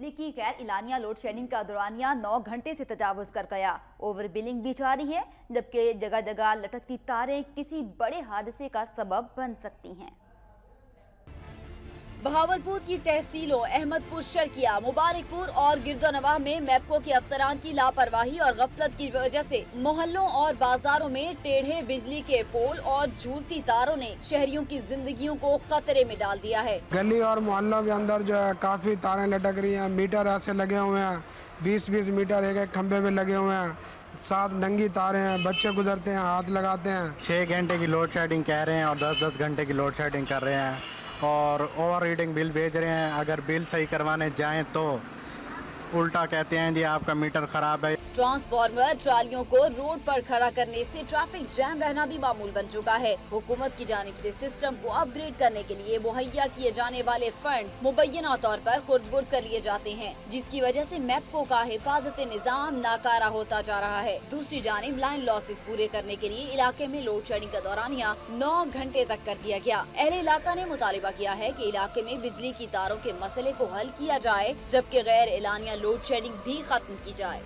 بجلی کی غیر اعلانیہ لوڈ شیڈنگ کا دورانیہ 9 گھنٹے سے تجاوز کر گیا۔ اوور بلنگ بھی جاری ہے، جبکہ جگہ جگہ لٹکتی تاریں کسی بڑے حادثے کا سبب بن سکتی ہیں۔ بہاولپور کی تحصیلوں احمد پور، شرکیہ، مبارک پور اور گردونواح میں میپکو کے افسران کی لاپرواہی اور غفلت کی وجہ سے محلوں اور بازاروں میں ٹیڑھے بجلی کے پول اور جھولتی تاروں نے شہریوں کی زندگیوں کو خطرے میں ڈال دیا ہے۔ گلی اور محلوں کے اندر جو ہے کافی تاریں لٹک رہی ہیں، میٹر ایسے لگے ہوئے ہیں، 20 میٹر ایک کھمبے پہ لگے ہوئے ہیں، 7 ننگی تاریں ہیں، بچے گزرتے ہیں، ہاتھ لگاتے ہیں۔ 6 گھنٹے کی لوڈ شیڈنگ کہہ رہے ہیں اور 10 گھنٹے کی لوڈ شیڈنگ کر رہے ہیں اور اوور ریڈنگ بل بھیج رہے ہیں۔ اگر بل صحیح کروانے جائیں تو الٹا کہتے ہیں جی آپ کا میٹر خراب ہے۔ ٹرانسفارمر ٹرالیوں کو روڈ پر کھڑا کرنے سے ٹریفک جام رہنا بھی معمول بن چکا ہے۔ حکومت کی جانب سے سسٹم کو اپ گریڈ کرنے کے لیے مہیا کیے جانے والے فنڈ مبینہ طور پر خرد برد کر لیے جاتے ہیں، جس کی وجہ سے میپکو کا حفاظتی نظام ناکارہ ہوتا جا رہا ہے۔ دوسری جانب لائن لاسز پورے کرنے کے لیے علاقے میں لوڈ شیڈنگ کا دورانیہ 9 گھنٹے تک کر دیا گیا۔ اہل علاقہ نے مطالبہ کیا ہے کہ علاقے میں بجلی کی تاروں کے مسئلے کو حل کیا جائے، جبکہ غیر اعلانیہ لوڈ شیڈنگ بھی ختم کی جائے۔